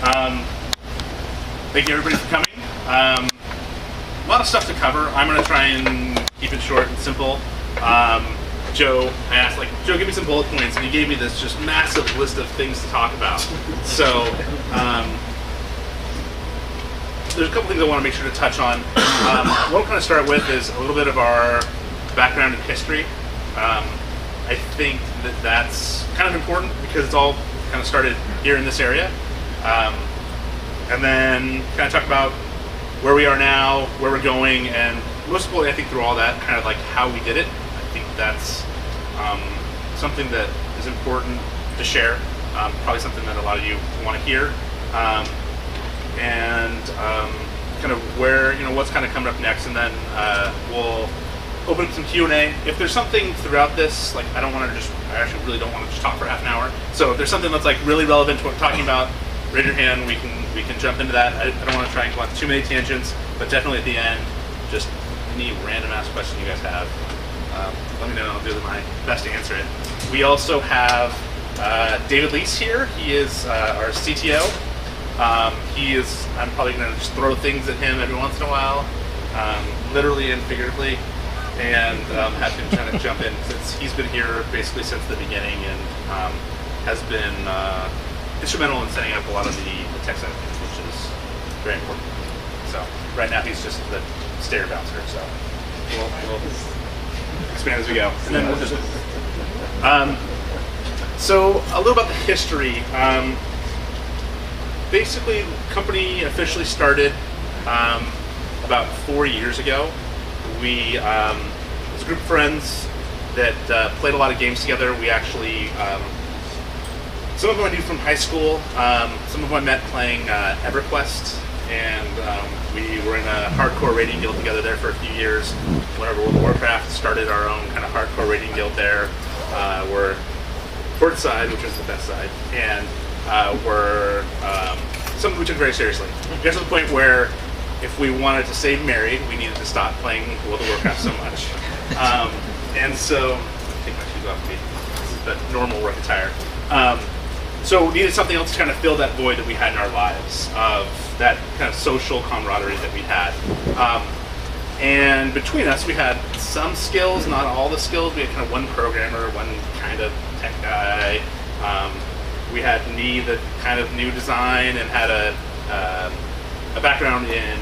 Um, Thank you everybody for coming. A lot of stuff to cover. I'm going to try and keep it short and simple. Joe, I asked, like, Joe, give me some bullet points, and he gave me this just massive list of things to talk about. So, there's a couple things I want to make sure to touch on. What I'm going to start with is a little bit of our background and history. I think that that's kind of important because it's all kind of started here in this area. And then kind of talk about where we are now, where we're going, and most importantly, I think through all that, kind of like how we did it. I think that's something that is important to share. Probably something that a lot of you want to hear. And kind of where, what's kind of coming up next, and then we'll open up some Q&A. If there's something throughout this, like I actually really don't want to just talk for half an hour. So if there's something that's like really relevant to what we're talking about, raise your hand, we can jump into that. I don't want to try and go on too many tangents, but definitely at the end, just any random ass question you guys have, let me know, I'll do my best to answer it. We also have David Lease here. He is our CTO. I'm probably going to just throw things at him every once in a while, literally and figuratively, and have him trying to jump in since he's been here basically since the beginning and has been instrumental in setting up a lot of the tech side of things, which is very important. So right now he's just the stair bouncer, so we'll expand as we go. And then we'll just so a little about the history. Basically, the company officially started about 4 years ago. We it was a group of friends that played a lot of games together. We actually some of them I knew from high school. Some of them I met playing EverQuest, and we were in a hardcore raiding guild together there for a few years. Whenever World of Warcraft started our own kind of hardcore raiding guild there. We're Port side, which is the best side, and we're something we took very seriously. We got to the point where if we wanted to stay married, we needed to stop playing World of Warcraft so much. And so, I'll take my shoes off, this is the normal work attire. So we needed something else to kind of fill that void that we had in our lives, of that kind of social camaraderie that we had. And between us, we had some skills, not all the skills. We had kind of one programmer, one kind of tech guy. We had me that kind of knew design and had a background in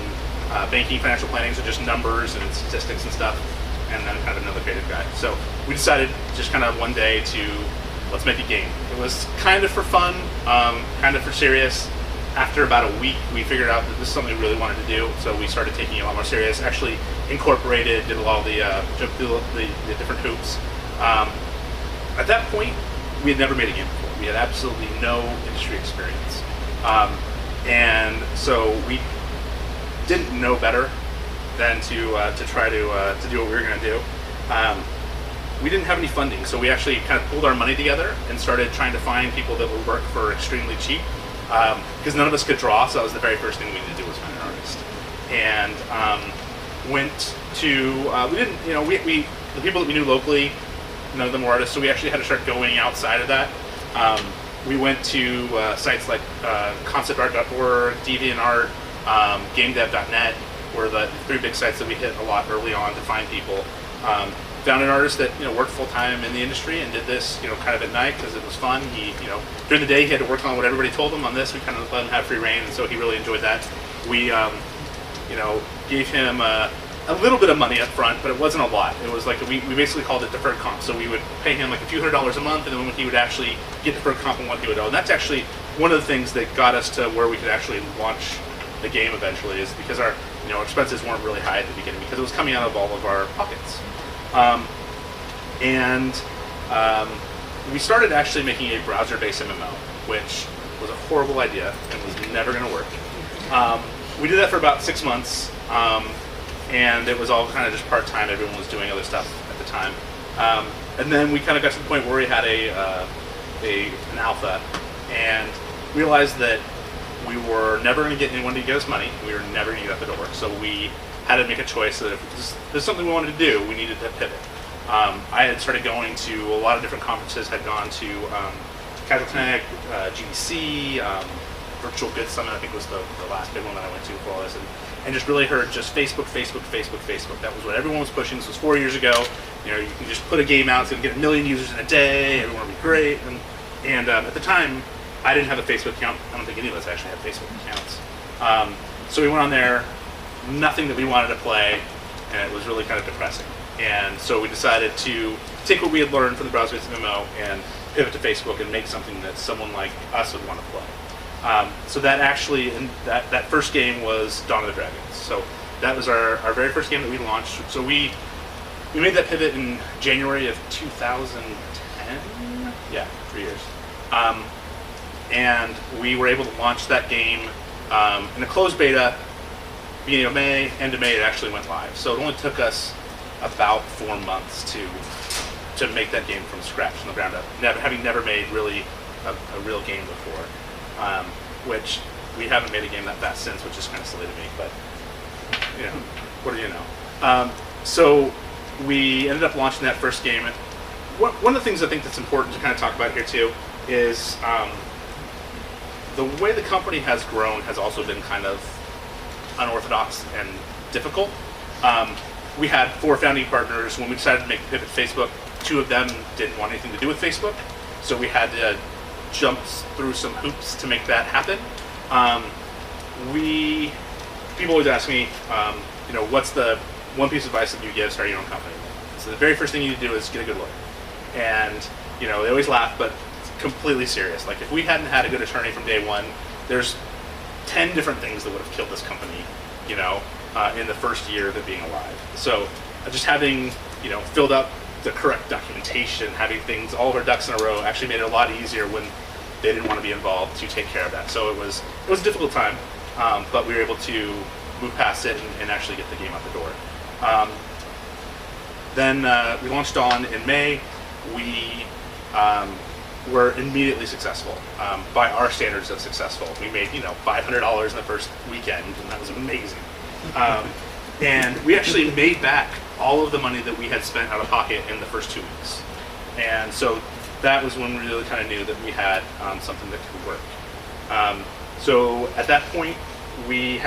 banking, financial planning, so just numbers and statistics and stuff, and then kind of another creative guy. So we decided just kind of one day to let's make a game. It was kind of for fun, kind of for serious. After about a week, we figured out that this is something we really wanted to do, so we started taking it a lot more serious. Actually incorporated, did a lot of the jumped through the different hoops. At that point, we had never made a game before. We had absolutely no industry experience, and so we didn't know better than to try to do what we were going to do. We didn't have any funding, so we actually kind of pulled our money together and started trying to find people that would work for extremely cheap, because none of us could draw, so that was the very first thing we needed to do was find an artist. And went to we didn't, the people that we knew locally, none of them were artists, so we actually had to start going outside of that. We went to sites like conceptart.org, DeviantArt, GameDev.net, were the three big sites that we hit a lot early on to find people. Found an artist that worked full time in the industry and did this kind of at night because it was fun. He during the day he had to work on what everybody told him. On this, we kind of let him have free reign, and so he really enjoyed that. We gave him a little bit of money up front, but it wasn't a lot. It was like we basically called it deferred comp. So we would pay him like a few $100s a month, and then he would actually get deferred comp on what he would owe. And that's actually one of the things that got us to where we could actually launch the game eventually, is because our expenses weren't really high at the beginning because it was coming out of all of our pockets. We started actually making a browser-based MMO, which was a horrible idea and was never going to work. We did that for about 6 months, and it was all kind of just part-time. Everyone was doing other stuff at the time. And then we kind of got to the point where we had an alpha, and realized that we were never going to get anyone to give us money. We were never going to get out the door. So we had to make a choice that if this is something we wanted to do, we needed to pivot. I had started going to a lot of different conferences, had gone to Casual Connect, GDC, Virtual Good Summit, I think was the last big one that I went to for all this, and just really heard just Facebook, Facebook, Facebook, Facebook. That was what everyone was pushing. This was 4 years ago. You know, you can just put a game out, it's going to get 1 million users in a day, everyone will be great. And at the time, I didn't have a Facebook account. I don't think any of us actually had Facebook accounts. So we went on there, nothing that we wanted to play, and it was really kind of depressing. And so we decided to take what we had learned from the browser-based MMO and pivot to Facebook and make something that someone like us would want to play. So that actually, that first game was Dawn of the Dragons. So that was our very first game that we launched. So we made that pivot in January of 2010. Yeah, 3 years. And we were able to launch that game in a closed beta, beginning of May, end of May, it actually went live. So it only took us about 4 months to make that game from scratch, from the ground up, having never made really a real game before, which we haven't made a game that fast since, which is kind of silly to me, but you know, what do you know? So we ended up launching that first game. One of the things I think that's important to kind of talk about here too is the way the company has grown has also been kind of unorthodox and difficult. We had 4 founding partners. When we decided to make the pivot to Facebook, 2 of them didn't want anything to do with Facebook, so we had to jump through some hoops to make that happen. People always ask me, you know, what's the one piece of advice that you give starting your own company? So the very first thing you need to do is get a good lawyer. And you know, they always laugh, but it's completely serious. Like if we hadn't had a good attorney from day one, there's 10 different things that would have killed this company, you know, in the first year of it being alive. So just having, you know, filled up the correct documentation, having things, all of our ducks in a row, actually made it a lot easier when they didn't want to be involved to take care of that. So it was a difficult time, but we were able to move past it and actually get the game out the door. Then we launched Dawn in May. We were immediately successful, by our standards of successful. We made, you know, $500 in the first weekend, and that was amazing. And we actually made back all of the money that we had spent out of pocket in the first 2 weeks. And so that was when we really kind of knew that we had something that could work. So at that point, we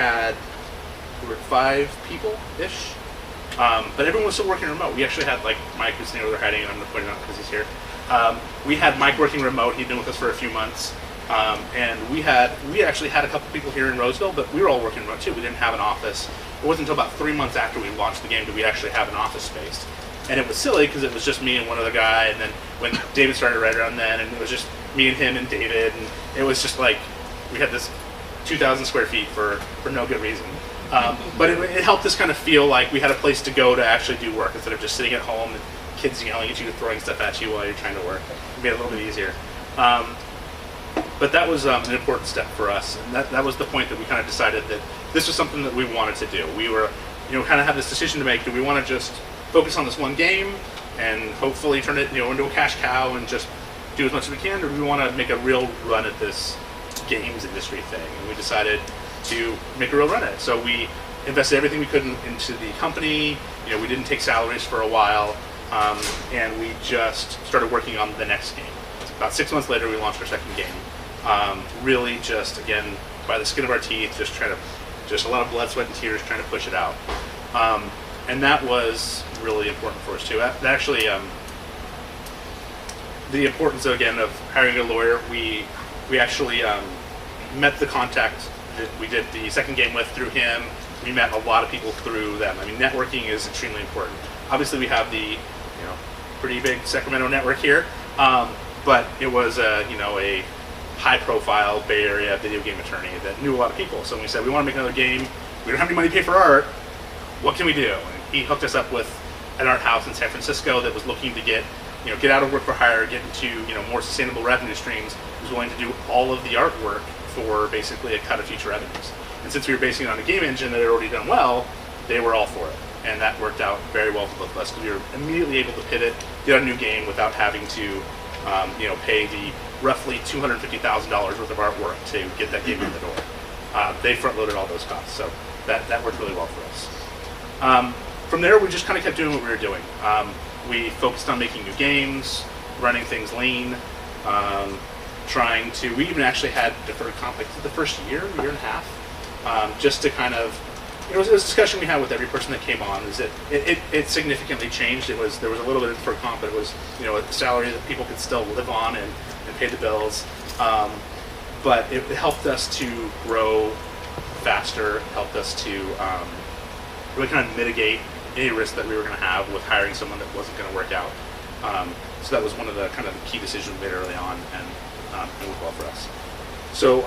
were 5 people-ish, but everyone was still working remote. We actually had, like, Mike, who's sitting over there hiding, and I'm going to point it out because he's here. We had Mike working remote. He'd been with us for a few months. And we actually had a couple people here in Roseville, but we were all working remote too. We didn't have an office. It wasn't until about 3 months after we launched the game did we actually have an office space. And it was silly because it was just me and one other guy, and then when David started right around then, and it was just me and him and David, and it was just like we had this 2,000 square feet for no good reason. But it helped us kind of feel like we had a place to go to actually do work instead of just sitting at home and kids yelling at you, throwing stuff at you while you're trying to work. It made it a little bit easier. But that was an important step for us, and that was the point that we kind of decided that this was something that we wanted to do. We were, you know, kind of had this decision to make. Do we want to just focus on this one game and hopefully turn it, you know, into a cash cow and just do as much as we can, or do we want to make a real run at this games industry thing? And we decided to make a real run at it. So we invested everything we could into the company. You know, we didn't take salaries for a while, and we just started working on the next game. About 6 months later, we launched our second game. Really just, again, by the skin of our teeth, just a lot of blood, sweat, and tears trying to push it out. And that was really important for us too. That actually, the importance, again, of hiring a lawyer, we actually met the contact that we did the second game with through him. We met a lot of people through them. I mean, networking is extremely important. Obviously, we have the, you know, pretty big Sacramento network here, but it was a high-profile Bay Area video game attorney that knew a lot of people. So we said, we want to make another game. We don't have any money to pay for art. What can we do? And he hooked us up with an art house in San Francisco that was looking to get out of work for hire, get into, you know, more sustainable revenue streams. He was willing to do all of the artwork for basically a cut of future revenues. And since we were basing it on a game engine that had already done well, they were all for it. And that worked out very well for both of us because we were immediately able to pivot, get a new game without having to pay the roughly $250,000 worth of artwork to get that game in the door. They front-loaded all those costs, so that worked really well for us. From there, we just kind of kept doing what we were doing. We focused on making new games, running things lean, we even actually had deferred comp like the first year and a half, just to kind of, it was a discussion we had with every person that came on, is that it significantly changed. There was a little bit of deferred comp, but it was, a salary that people could still live on and pay the bills. But it helped us to grow faster, helped us to really kind of mitigate any risk that we were going to have with hiring someone that wasn't going to work out. So that was one of the kind of key decisions we made early on, and it worked well for us. So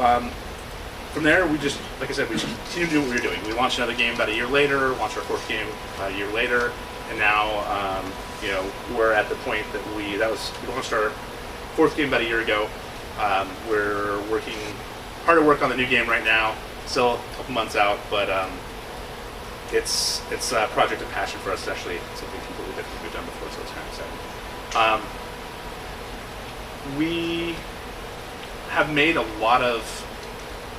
from there, we just, like I said, we just continued to do what we were doing. We launched another game about a year later, launched our fourth game about a year later, and now we're at the point that we launched our fourth game about a year ago. We're working hard to work on the new game right now. Still a couple months out, but it's a project of passion for us. It's actually something completely different we've done before, so it's kind of exciting. We have made a lot of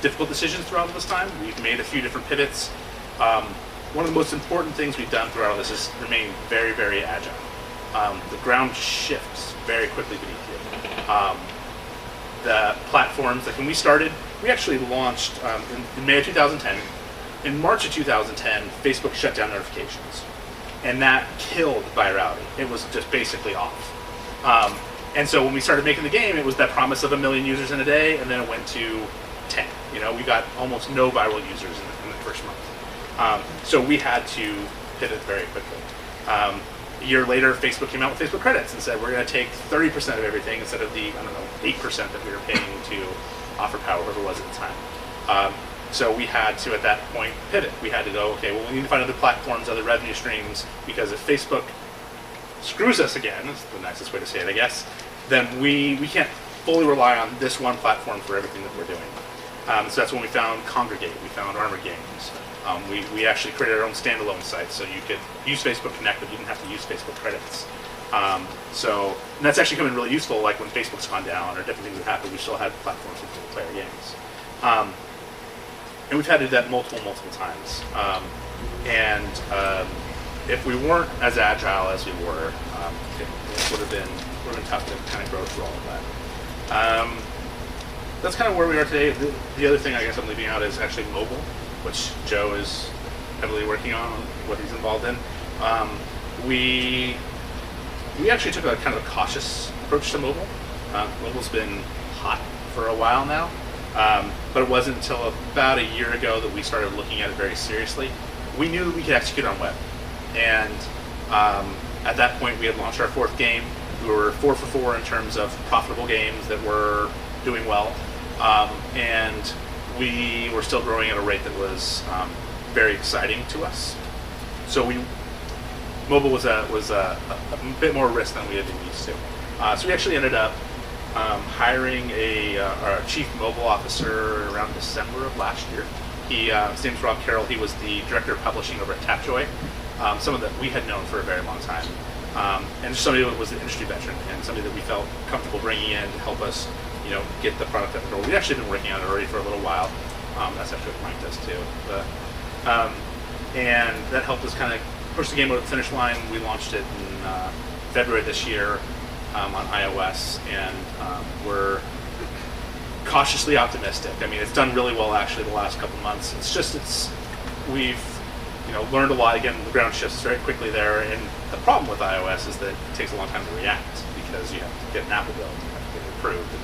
difficult decisions throughout this time. We've made a few different pivots. One of the most important things we've done throughout all this is remain very, very agile. The ground shifts very quickly beneath you. The platforms, like when we started, we actually launched in May of 2010. In March of 2010, Facebook shut down notifications, and that killed virality. It was just basically off. And so when we started making the game, it was that promise of 1 million users in a day, and then it went to 10. We got almost no viral users in the first month. So we had to pivot very quickly. A year later, Facebook came out with Facebook credits and said, we're going to take 30% of everything instead of the, 8% that we were paying to offer power, whoever it was at the time. So we had to, at that point, pivot. We had to go, okay, well, we need to find other platforms, other revenue streams, because if Facebook screws us again, that's the nicest way to say it, I guess, then we can't fully rely on this one platform for everything that we're doing. So that's when we found Congregate, we found Armor Games. We actually created our own standalone site, so you could use Facebook Connect, but you didn't have to use Facebook credits. And that's actually coming really useful, like when Facebook's gone down or different things that happen, we still had platforms for people to play our games. And we've had to do that multiple times. If we weren't as agile as we were, it would have been tough to kind of grow through all of that. That's kind of where we are today. The other thing I guess I'm leaving out is actually mobile, which Joe is heavily working on, what he's involved in. We actually took a kind of a cautious approach to mobile. Mobile's been hot for a while now, but it wasn't until about a year ago that we started looking at it very seriously. We knew we could execute on web, and at that point we had launched our fourth game. We were 4 for 4 in terms of profitable games that were doing well, and we were still growing at a rate that was very exciting to us. So mobile was a bit more risk than we had been used to. So we actually ended up hiring our chief mobile officer around December of last year. His name's Rob Carroll. He was the director of publishing over at Tapjoy, someone that we had known for a very long time, and just somebody that was an industry veteran and somebody that we felt comfortable bringing in to help us, get the product out the door. We'd actually been working on it already for a little while. That's actually what Mike does too. And that helped us kind of push the game over the finish line. We launched it in February this year on iOS, and we're cautiously optimistic. I mean, it's done really well actually the last couple months. We've learned a lot. Again, the ground shifts very quickly there, and the problem with iOS is that it takes a long time to react because you have to get an Apple build, you have to get it approved. And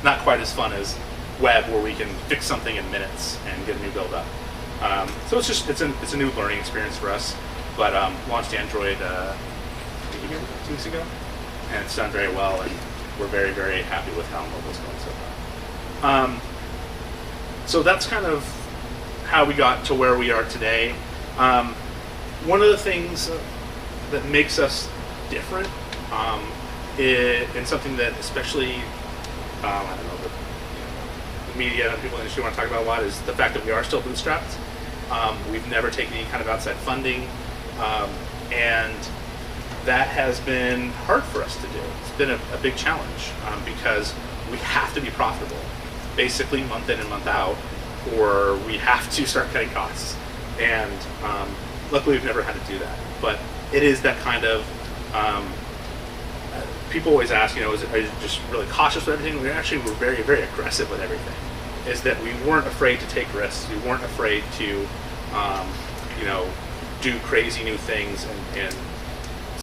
not quite as fun as web, where we can fix something in minutes and get a new build up. So it's a new learning experience for us. But launched Android 2 weeks ago, and it's done very well, and we're very, very happy with how mobile's going so far. So that's kind of how we got to where we are today. One of the things that makes us different, and something that especially, the media and people in the industry want to talk about a lot, is the fact that we are still bootstrapped. We've never taken any kind of outside funding. And that has been hard for us to do. It's been a big challenge because we have to be profitable, basically month in and month out, or we have to start cutting costs. And luckily we've never had to do that. But it is that kind of people always ask, you know, are you just really cautious with everything? We actually were very, very aggressive with everything. Is that we weren't afraid to take risks. We weren't afraid to, you know, do crazy new things and